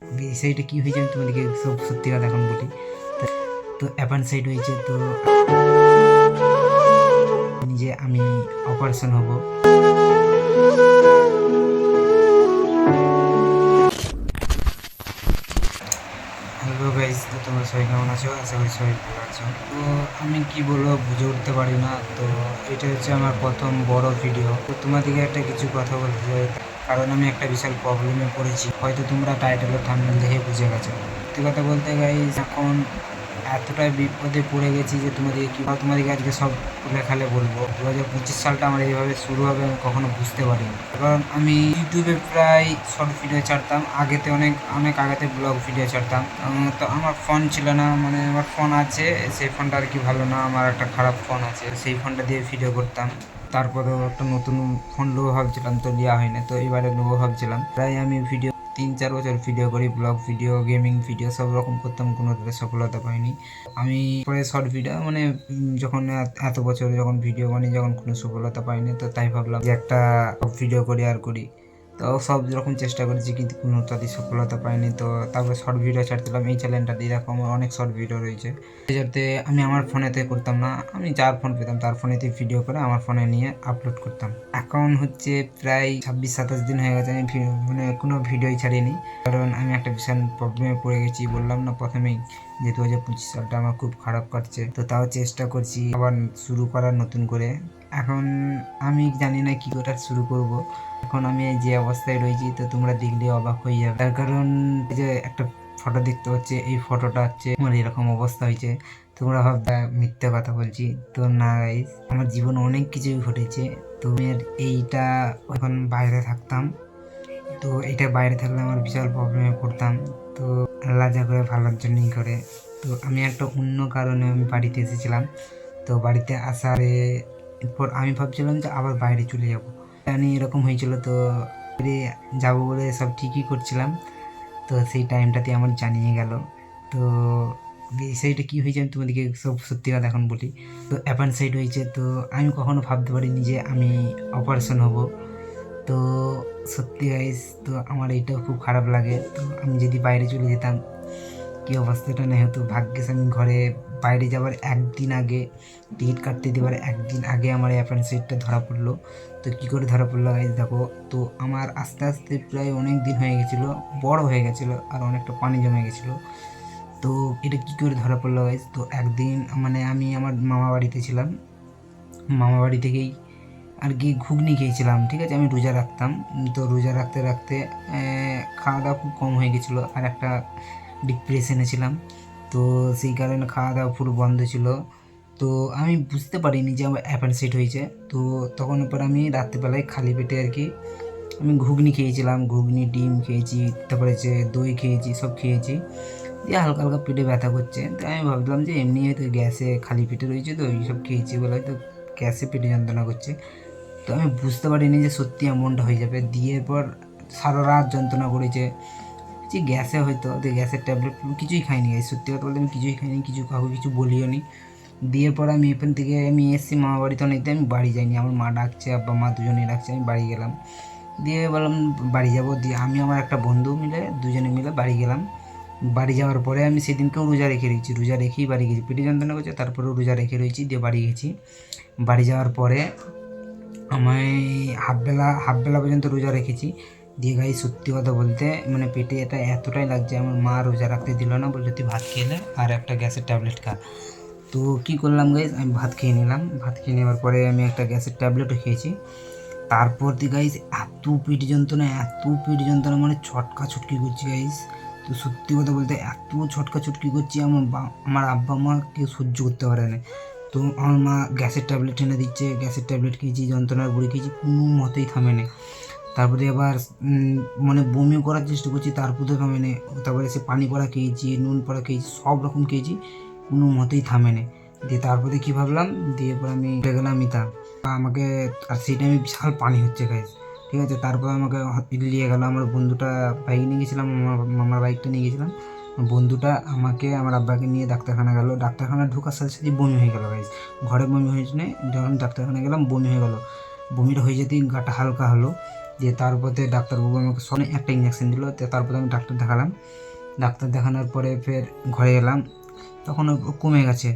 বিষয়টা কী হয়েছে আমি তোমাদেরকে সব সত্যি কথা এখন বলি। তো অ্যাপেন্ডিসাইট হয়েছে, তো নিজে আমি অপারেশন হব। হ্যালো গাইস, তো তোমরা সবাই কেমন আছো? আশা করি সবাই ভালো আছো। তো আমি কি বলবো বুঝে উঠতে পারি না। তো এটা হচ্ছে আমার প্রথম বড় ভিডিও। তো তোমাদেরকে একটা কিছু কথা বলতে চাই, কারণ আমি একটা বিশাল প্রবলেমে পড়েছি। হয়তো তোমরা টাইটেল ও থাম্বনেল দেখে বুঝে গেছো। সত্যি কথা বলতে গাইস, এখন এতটাই বিপদে পড়ে গেছি যে তোমাদেরকে আজকে সব লেখালে বলবো। 2025 সালটা আমার এইভাবে শুরু হবে আমি কখনো বুঝতে পারিনি। কারণ আমি ইউটিউবে প্রায় শর্ট ভিডিও ছাড়তাম, আগেতে অনেক অনেক আগেতে ব্লগ ভিডিও ছাড়তাম। তো আমার ফোন ছিল না, মানে আমার ফোন আছে, সেই ফোনটা আর কি ভালো না, আমার একটা খারাপ ফোন আছে, সেই ফোনটা দিয়ে ভিডিও করতাম। তারপরেও একটা নতুন ফোন নেবো ভাবছিলাম, তো নেওয়া হয়নি, তো এবারে নেবো ভাবছিলাম। প্রায় আমি ভিডিও 3-4 বছর ভিডিও করি, ব্লগ ভিডিও, গেমিং ভিডিও সব রকম করতাম, কোনোটাতে সফলতা পাইনি। আমি পরে শর্ট ভিডিও মানে যখন এত বছর যখন ভিডিও বানিয়ে যখন কোনো সফলতা পাইনি, তো তাই ভাবলাম যে একটা ভিডিও করি আর করি। তো সব রকম চেষ্টা করেছি কিন্তু কোনোটাতেই সফলতা পাইনি। তো তারপর শর্ট ভিডিও ছাড়ছিলাম এই চ্যানেলটা দিয়ে, দেখো আমার অনেক শর্ট ভিডিও রয়েছে। যাতে আমি আমার ফোনেতে করতাম না, আমি যার ফোন পেতাম তার ফোনেতে ভিডিও করে আমার ফোনে নিয়ে আপলোড করতাম। এখন হচ্ছে প্রায় 26-27 দিন হয়ে গেছে আমি মানে কোনো ভিডিওই ছাড়িনি, কারণ আমি একটা বিশাল প্রবলেমে পড়ে গেছি। বললাম না প্রথমেই যে 2025 সালটা আমার খুব খারাপ কাটছে। তো তাও চেষ্টা করছি আবার শুরু করার নতুন করে। এখন আমি জানি না কি করে শুরু করব। এখন আমি যে অবস্থায় রয়েছি, তো তোমরা দেখলে অবাক হয়ে যাবে। তার কারণ যে একটা ফটো দেখতে হচ্ছে, এই ফটোটা হচ্ছে আমার এরকম অবস্থা হয়েছে। তোমরা ভাববে মিথ্যে কথা বলছি, তো না গাইস, আমার জীবনে অনেক কিছুই ঘটেছে। তো এইটা এখন বাইরে থাকতাম, তো এটা বাইরে থাকলে আমার বিশাল প্রবলেমে পড়তাম। তো আল্লাহ যা করে ভালোর জন্যই করে। তো আমি একটা অন্য কারণে আমি বাড়িতে এসেছিলাম। তো বাড়িতে আসার এরপর আমি ভাবছিলাম যে আবার বাইরে চলে যাব, জানি এরকম হয়েছিল। তো বাইরে যাবো বলে সব ঠিকই করছিলাম, তো সেই টাইমটাতে আমার জানিয়ে গেল। তো বিষয়টা কী হয়েছে আমি তোমাদেরকে সব সত্যি কথা এখন বলি। তো অ্যাপেন্ডিসাইট হয়েছে, তো আমি কখনো ভাবতে পারিনি যে আমি অপারেশন হব। তো সত্যি গাইস, তো আমার এইটাও খুব খারাপ লাগে। তো আমি যদি বাইরে চলে যেতাম কী অবস্থাটা না হতো। ভাগ্যিস আমি ঘরে বাইরে যাওয়ার একদিন আগে, টিকিট কাটতে দেওয়ার একদিন আগে আমার অ্যাপেন্ডিসাইটটা ধরা পড়লো। তো কী করে ধরা পড়লো গাইস দেখো, তো আমার আস্তে আস্তে প্রায় অনেক দিন হয়ে গেছিলো, বড় হয়ে গেছিলো আর অনেকটা পানি জমে গেছিলো। তো এটা কী করে ধরা পড়লো গাইস, তো একদিন মানে আমি আমার মামা বাড়িতে ছিলাম, মামা বাড়ি থেকেই আর কি ঘুগনি খেয়েছিলাম, ঠিক আছে, আমি রোজা রাখতাম। তো রোজা রাখতে রাখতে খাওয়া দাওয়া খুব কম হয়ে গেছিলো, আর একটা ডিপ্রেশনে ছিলাম। তো সেই কারণে খাওয়া দাওয়া পুরো বন্ধ ছিল। তো আমি বুঝতে পারিনি যে আমার অ্যাপেন্ডিসাইট হয়েছে। তো তখন পর আমি রাত্রিবেলায় খালি পেটে আর কি আমি ঘুগনি খেয়েছিলাম, ঘুগনি ডিম খেয়েছি, তারপরে যে দই খেয়েছি, সব খেয়েছি। দিয়ে হালকা হালকা পেটে ব্যথা করছে, তো আমি ভাবলাম যে এমনি হয়তো গ্যাসে খালি পেটে রয়েছে, তো এইসব খেয়েছি বলে হয়তো গ্যাসে পেটে যন্ত্রণা করছে। তো আমি বুঝতে পারিনি যে সত্যি এমনটা হয়ে যাবে। দিয়ে পর সারা রাত যন্ত্রণা করেছে যে গ্যাসে হয়তো, তো গ্যাসের ট্যাবলেট কিছুই খাইনি। সত্যি কথা বলতে আমি কিছুই খাইনি, কিছু কাউকে কিছু বলিও নি। দিয়ে পর আমি এখান থেকে আমি এসেছি মামা বাড়িতে, অনেকদিন আমি বাড়ি যাইনি। আমার মা ডাকছে, আব্বা মা দুজনেই ডাকছে, আমি বাড়ি গেলাম। দিয়ে বললাম বাড়ি যাব, দিয়ে আমি আমার একটা বন্ধু মিলে দুজনে মিলে বাড়ি গেলাম। বাড়ি যাওয়ার পরে আমি সেদিনকেও রোজা রেখে রয়েছি, রোজা রেখেই বাড়ি গেছি, পেটে যন্ত্রণা করছে তারপরেও রোজা রেখে রয়েছি, দিয়ে বাড়ি গেছি। বাড়ি যাওয়ার পরে আমায় হাফবেলা পর্যন্ত রোজা রেখেছি। দিয়ে গাই সত্যি কথা বলতে মানে পেটে এটা এতটাই লাগছে, আমার মা রোজা রাখতে দিল না, বললো তুই ভাত খেলে আর একটা গ্যাসের ট্যাবলেট খা। তো কী করলাম গাইজ, আমি ভাত খেয়ে নিলাম, ভাত খেয়ে নেওয়ার পরে আমি একটা গ্যাসের ট্যাবলেটও খেয়েছি। তারপর দিয়ে গাইজ এত পেট যন্ত্রণা মানে ছটকা ছটকি করছি গাইজ। তো সত্যি কথা বলতে এত ছটকা ছটকি করছি, আমার আব্বা মা কেউ সহ্য করতে পারে না। তো আমার মা গ্যাসের ট্যাবলেট এনে দিচ্ছে, গ্যাসের ট্যাবলেট খেয়েছি, যন্ত্রণার বড়ি খেয়েছি, কোনো মতেই থামে না। তারপরে আবার মানে বমিও করার চেষ্টা করছি, তারপরেও থামে না। তারপরে সে পানি পড়া খেয়েছি, নুন পড়া খেয়েছি, সব রকম খেয়েছি, কোনো মতেই থামে না। দিয়ে তারপরে কী ভাবলাম, দিয়ে পরে আমি উঠে গেলাম আমাকে, আর সেই টাইমে বিশাল পানি হচ্ছে গাইস, ঠিক আছে। তারপর আমাকে নিয়ে গেলো আমার বন্ধুটা, বাইক নিয়ে গেছিলাম, মামার বাইকটা নিয়ে গেছিলাম। বন্ধুটা আমাকে আমার আব্বাকে নিয়ে ডাক্তারখানা গেল, ডাক্তারখানা ঢোকার সাথে সাথে বমি হয়ে গেল গাইস। ঘরে বমি হয়েছে না, যখন ডাক্তারখানা গেলাম বমি হয়ে গেল। বমিটা হয়ে যেতেই গাটা হালকা হলো। দিয়ে তারপরে ডাক্তারবাবু আমাকে সনে একটা ইঞ্জেকশন দিল। তো তারপরে আমি ডাক্তার দেখালাম। ডাক্তার দেখানোর পরে ফের ঘরে এলাম, তখন কমে গেছে,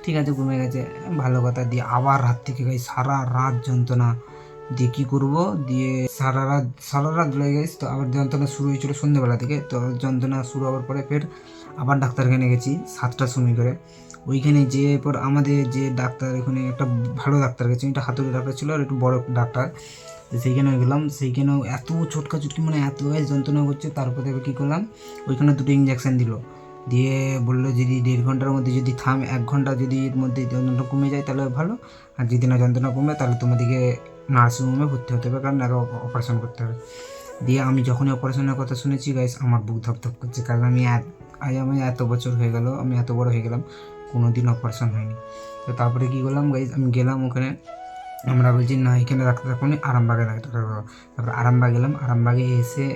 ঠিক আছে কমে গেছে, ভালো কথা। দিয়ে আবার রাত থেকে গাইস সারা রাত যন্ত্রণা, দিয়ে কী করবো, দিয়ে সারা রাত লেগে গেছে। তো আবার যন্ত্রণা শুরু হয়েছিল সন্ধ্যেবেলা থেকে। তো যন্ত্রণা শুরু হওয়ার পরে ফের আবার ডাক্তারখানে গেছি 7টার সময় করে। ওইখানে যেয়ে পর আমাদের যে ডাক্তার, এখানে একটা ভালো ডাক্তার গেছে, এটা হাতুড়ি ডাক্তার ছিল আর একটু বড় ডাক্তার। তো সেইখানে গেলাম, সেইখানেও এত চটকা চটকি মানে এত গায়ে যন্ত্রণা করছে। তারপরে এবার কী করলাম, ওইখানে 2টো ইঞ্জেকশান দিল, দিয়ে বললো যদি 1.5 ঘন্টার মধ্যে যদি 1 ঘন্টা যদি এর মধ্যে যন্ত্রণা কমে যায় তাহলে ভালো, আর যদি না যন্ত্রণা কমে তাহলে তোমাদেরকে নার্সিংহোমে ভর্তি হতে হবে, কারণ আরও অপারেশন করতে হবে। দিয়ে আমি যখনই অপারেশনের কথা শুনেছি গাইস আমার বুক ধপধপ করছে, কারণ আমি এত বছর হয়ে গেল, আমি এত বড় হয়ে গেলাম, কোনো দিন অপারেশন হয়নি। তো তারপরে কী করলাম গাইস, আমি গেলাম ওখানে, আমরা বলছি না এখানে ডাক্তার দেখাবো, আরামবাগে ডাক্তার দেখাবো। তারপরে আরামবাগ গেলাম, আরামবাগে এসে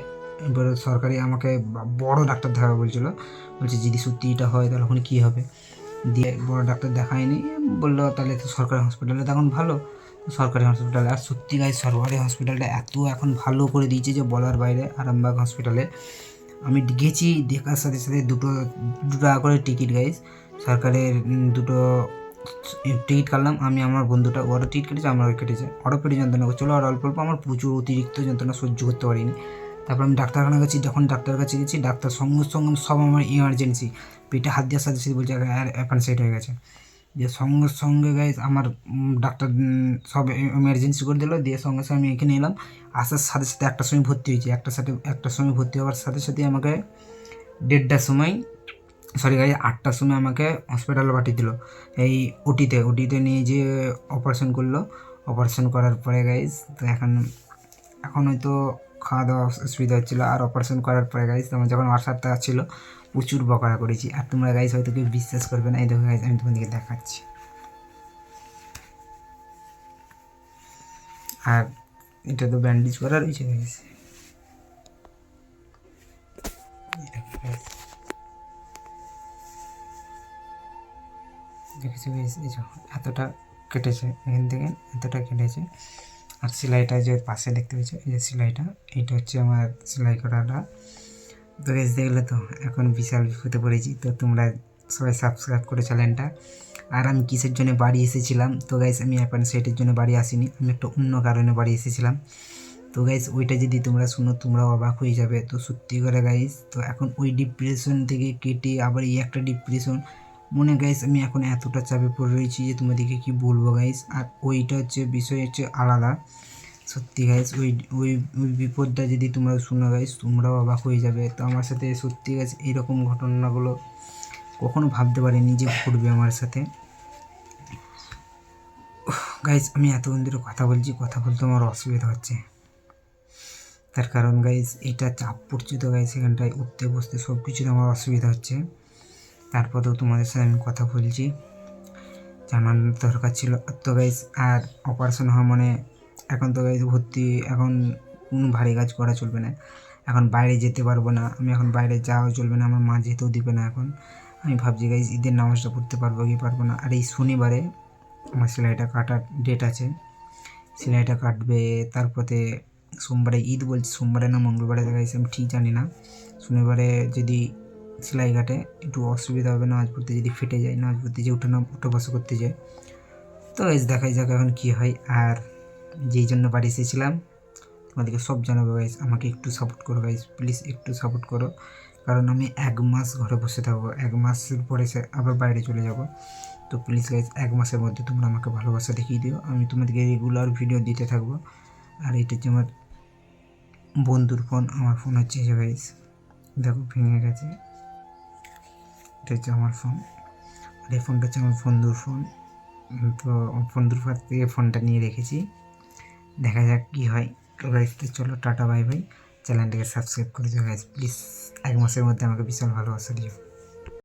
এবার সরকারি আমাকে বড় ডাক্তার দেখাবে বলছিল, বলছে যদি সত্যি এটা হয় তাহলে ওখানে কী হবে। দিয়ে বড় ডাক্তার দেখায়নি, বললো তাহলে তো সরকারি হসপিটালে তখন ভালো, সরকারি হসপিটালে। আর সত্যি গাইস সরকারি হসপিটালটা এত এখন ভালো করে দিয়েছে যে বলার বাইরে। আরামবাগ হসপিটালে আমি গেছি, দেখার সাথে সাথে দুটো টাকা করে টিকিট গাইস, সরকারের 2টো টিকিট কাটলাম। আমি আমার বন্ধুটা, ওরও টিকিট কেটেছে, আমারও কেটেছে। ওরও পেটে যন্ত্রণা করছিলো আর অল্প অল্প, আমার প্রচুর অতিরিক্ত যন্ত্রণা সহ্য করতে পারিনি। তারপর আমি ডাক্তারখানা গেছি, যখন ডাক্তারের কাছে গেছি ডাক্তার সঙ্গে সঙ্গে সব আমার ইমার্জেন্সি, পেটে হাত দেওয়ার সাথে সাথে বলছে অ্যাপেন্ডিসাইট হয়ে গেছে। দিয়ে সঙ্গে সঙ্গে গাইজ আমার ডাক্তার সব এমার্জেন্সি করে দিল। দিয়ে সঙ্গে সঙ্গে আমি এখানে এলাম, আসার সাথে সাথে 1টার সময় ভর্তি হয়েছি। একটার সময় ভর্তি হওয়ার সাথে সাথে আমাকে 1:30টার সময়, সরি গাইজ 8টার সময় আমাকে হসপিটালে পাঠিয়ে দিল, এই ওটিতে নিয়ে যেয়ে অপারেশন করলো। অপারেশন করার পরে গাইজ তো এখন হয়তো খাওয়া দাওয়া অসুবিধা হচ্ছিলো। আর অপারেশন করার পরে গাইজ আমার যখন আসারটা ছিল প্রচুর বকরা করেছি। আর তোমরা গাইজ হয়তো কেউ বিশ্বাস করবে না, এই দেখো গাইজ আমি তোমাদেরকে দেখাচ্ছি। আর এটা তো ব্যান্ডেজ করা রয়েছে গাইজ, দেখেছি গাইজ, এই যে এতটা কেটেছে, এখান থেকে এতটা কেটেছে। আর সেলাইটা যে পাশে দেখতে পেয়েছ, এই যে সেলাইটা, এইটা হচ্ছে আমার সেলাই করাটা। তো গাইজ দেখলে তো এখন বিশাল বিপদে পড়েছি। তো তোমরা সবাই সাবস্ক্রাইব করে চ্যানেলটা। আর আমি কিসের জন্য বাড়ি এসেছিলাম, তো গাইজ আমি অ্যাপেন্ডিসাইটের জন্য বাড়ি আসিনি, আমি একটা অন্য কারণে বাড়ি এসেছিলাম। তো গাইজ ওইটা যদি তোমরা শুনো তোমরা অবাক হয়ে যাবে। তো সত্যি করে গাইজ, তো এখন ওই ডিপ্রেশন থেকে কেটে আবার এই একটা ডিপ্রেশন মনে গাইজ আমি এখন এতটা চাপে পড়ে রয়েছি যে তোমাদেরকে কী বলবো গাইজ। আর ওইটা হচ্ছে বিষয় হচ্ছে আলাদা। সত্যি গাইজ ওই ওই ওই বিপদটা যদি তোমরা শুনো গাইজ তোমরাও অবাক হয়ে যাবে। তো আমার সাথে সত্যি গাইজ এইরকম ঘটনাগুলো কখনো ভাবতে পারিনি যে ঘটবে আমার সাথে। গাইজ আমি এতক্ষণ ধরে কথা বলতে আমার অসুবিধা হচ্ছে, তার কারণ গাইজ এটা চাপ পড়ছে। তো গাইজ এখানটায় উঠতে বসতে সব কিছুতে আমার অসুবিধা হচ্ছে। তারপরেও তোমাদের সাথে আমি কথা বলছি, জানার দরকার ছিল। তো গাইজ আর অপারেশন হওয়া মানে এখন তো গাইজ ভর্তি, এখন কোনো ভারী কাজ করা চলবে না, এখন বাইরে যেতে পারবো না আমি, এখন বাইরে যাওয়া চলবে না, আমার মা যেতেও দিবে না। এখন আমি ভাবছি গাইজ ঈদের নামাজটা পড়তে পারবো কি পারবো না। আর এই শনিবারে আমার সেলাইটা কাটার ডেট আছে, সেলাইটা কাটবে। তারপরে সোমবারে ঈদ বলছি, সোমবারে না মঙ্গলবারে গাইছে আমি ঠিক জানি না। শনিবারে যদি সেলাই কাটে একটু অসুবিধা হবে, নামাজ পড়তে যদি ফেটে যায়, নামাজ পড়তে যে উঠে বসে করতে যায়। তো গাইজ দেখাই যাক এখন কী হয়। আর যেই জন্য বাড়ি এসেছিলাম তোমাদেরকে সব জানাবো গাইজ, আমাকে একটু সাপোর্ট করো গাইজ, প্লিজ একটু সাপোর্ট করো। কারণ আমি 1 মাস ঘরে বসে থাকবো, 1 মাসের পরে আবার বাইরে চলে যাব। তো প্লিজ গাইজ 1 মাসের মধ্যে তোমরা আমাকে ভালোবাসা দেখিয়ে দিও, আমি তোমাদেরকে রেগুলার ভিডিও দিতে থাকবো। আর এটা হচ্ছে আমার বন্ধুর ফোন, আমার ফোন হচ্ছে যে গাইজ দেখো ভেঙে গেছে, এটা হচ্ছে আমার ফোন। আর এই ফোনটা হচ্ছে আমার বন্ধুর ফোন। তো বন্ধুর কাছ থেকে ফোনটা নিয়ে রেখেছি, দেখা যাক কী হয়। তো গাইজ তো চলো টাটা বাই বাই, চ্যানেলটাকে সাবস্ক্রাইব করে দিও গাইজ প্লিজ, 1 মাসের মধ্যে আমাকে বিশাল ভালোবাসা দিও।